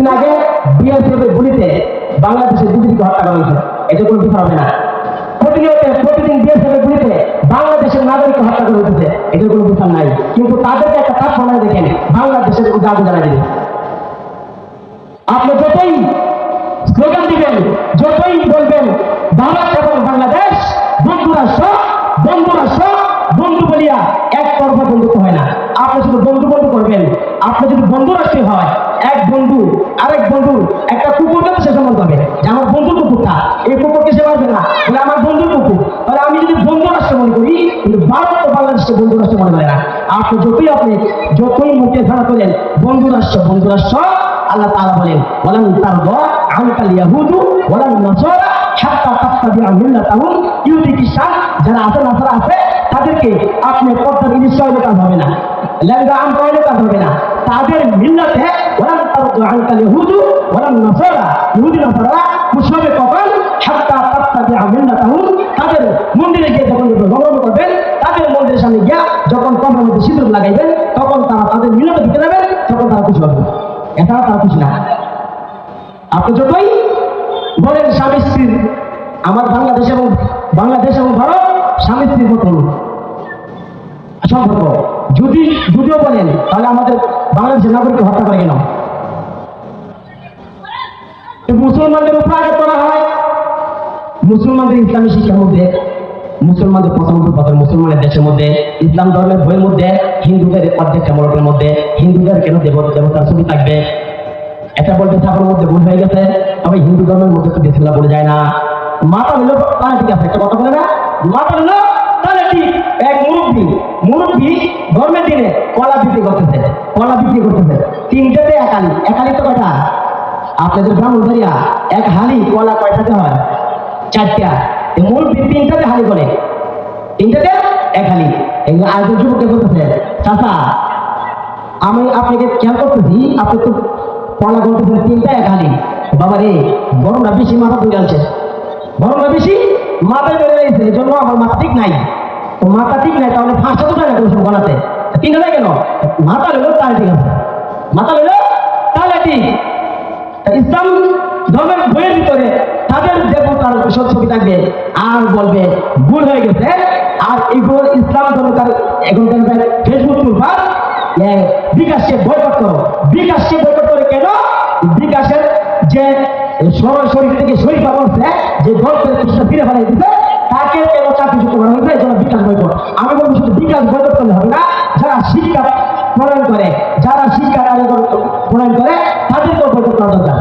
কিছুদিন আগে বিএসএফ এর গুলিতে বাংলাদেশের দুজনকে হত্যা করা হয়েছে, এটা কোনো বিচার হবে না। প্রতিদিন বিএসএফ এর গুলিতে বাংলাদেশের নাগরিককে হত্যা করা হচ্ছে, এটার কোনো বিচার নাই। কিন্তু তাদেরকে একটা কাজ শোনায় দেখেন, বাংলাদেশের জাদু জানা দিবে। আপনি যতই স্লোগান দিবেন, যতই বলবেন ভারত এবং বাংলাদেশ বন্ধু রাষ্ট্র, বন্ধু বলিয়া এক তরফা বন্ধুত্ব হয় না। আপনি শুধু বন্ধু করবেন। আপনি যদি বন্ধু রাষ্ট্রে হয়, এক বন্ধু আরেক বন্ধুর একটা কুকুরকে সে সম্মান করবে যে আমার বন্ধুর কুকুরটা, এই কুকুরকে সে মারবে না, বলে আমার বন্ধুর কুকুর। তাহলে আমি যদি বন্ধু রাষ্ট্র মনে করি, কিন্তু ভারত ও বাংলাদেশকে বন্ধু রাষ্ট্র মনে করে না। আপনি যতই মুখে ধারা করেন বন্ধু রাষ্ট্র, আল্লাহ তাআলা বলেন ওয়ালান তারদা আনকাল ইয়াহুদু ওয়ালান নাসারা হাত্তা তাত্তাবিআ মিল্লাতাহুম। ইহুদি খ্রিস্টান যারা আছে, নাসারা আছে, তাদেরকে আপনি পর্দার ইলিশ হলে কাজ হবে না, লেঙ্গা আম হলে কাজ হবে না। তাদের মিল্লাতে ওয়ালান তারদা আনকাল ইয়াহুদু ওয়ালান নাসারা, ইহুদি নাসারা মুসলমান কখন হাত্তা তাত্তাবিআ মিল্লাতাহুম, তাদের মন্দিরে গিয়ে যখন গমন করবেন, তাদের মন্দিরের সামনে গিয়া যখন কবরের মধ্যে সিঁদুর লাগাইবেন, তখন তারা তাদের মিল্লাতে ঢুকে যাবেন, তখন তারা খুশি হবে। এছাড়া তারা খুশি না। আপনি যতই বলেন স্বামী স্ত্রীর, আমার বাংলাদেশ এবং ভারত স্বামী স্ত্রীর মতন সম্পর্ক, যদিও বলেন, তাহলে আমাদের বাংলাদেশের নাগরিককে হত্যা করে কেন? মুসলমানদের উপর আঘাত করা হয়। মুসলমানদের ইসলামী শিক্ষার মধ্যে, মুসলমানদের প্রথম মুসলমানের দেশের মধ্যে, ইসলাম ধর্মের বইয়ের মধ্যে, হিন্দুদের অর্ধেকটা মরকের মধ্যে হিন্দুদের কেন দেবতার ছবি থাকবে? এটা বলতে ছাপার মধ্যে ভুল হয়ে গেছে। তবে হিন্দু ধর্মের মধ্যে তো বিসমিল্লাহ বলে যায় না। মাথা হইল তাহলে ঠিক আছে, একটা কথা বলে না, মাথা হইল তাহলে ঠিক। এক মুরব্বী ধর্মের দিনে কলা বিক্রি করতেছে, তিনটাতে একালি তো কয়টা? আপনাদের ব্রাহ্মণবাড়িয়া এক হালি কলা কয়টাতে হয়? 4টা। মুরব্বী 3টাতে হালি বলে, 3টাতে এক হালি। এগুলো আজ যুবককে বলতেছে, চাচা আমি আপনাকে খেয়াল করতেছি, আপনি তো কলা বলতেছেন 3টা এক হালি। বাবা রে, গরমটা বেশি মাথা ধরে আনছে, গরমটা বেশি মাথায় ধরে রয়েছে, এই জন্য আমার মাথা ঠিক নাই। তো মাথা ঠিক নাই, তাহলে 5টা তো জায়গা করছেন বলাতে, 3টা কেন? মাথা হইল তাহলে ঠিক আছে, মাথা হইল তাহলে ঠিক। ইসলাম ধর্মের বইয়ের ভিতরে তাদের দেবতার ছবি থাকবে, আর বলবে ভুল হয়ে গেছে। আর এইগুলো ইসলাম ধর্ম তার এখন ফেসবুক তুলবা, বিকাশকে বয়কট করো। বিকাশকে বয়কট করে কেন? বিকাশের যে শরীর থেকে শরীফা বলছে যে দল করে কৃষ্ণ ফিরে ফেলাই দিতে, তাকে কেন চাকরিচ্যুত করা হয়েছে? এই জন্য বিকাশ বয়কট। আমি বলবো শুধু বিকাশ বয়কট করলে হবে না, যারা শিক্ষা প্রণয়ন করে, যারা শিক্ষার আয়োজন প্রণয়ন করে, তাদেরকেও বয়কট করা দরকার।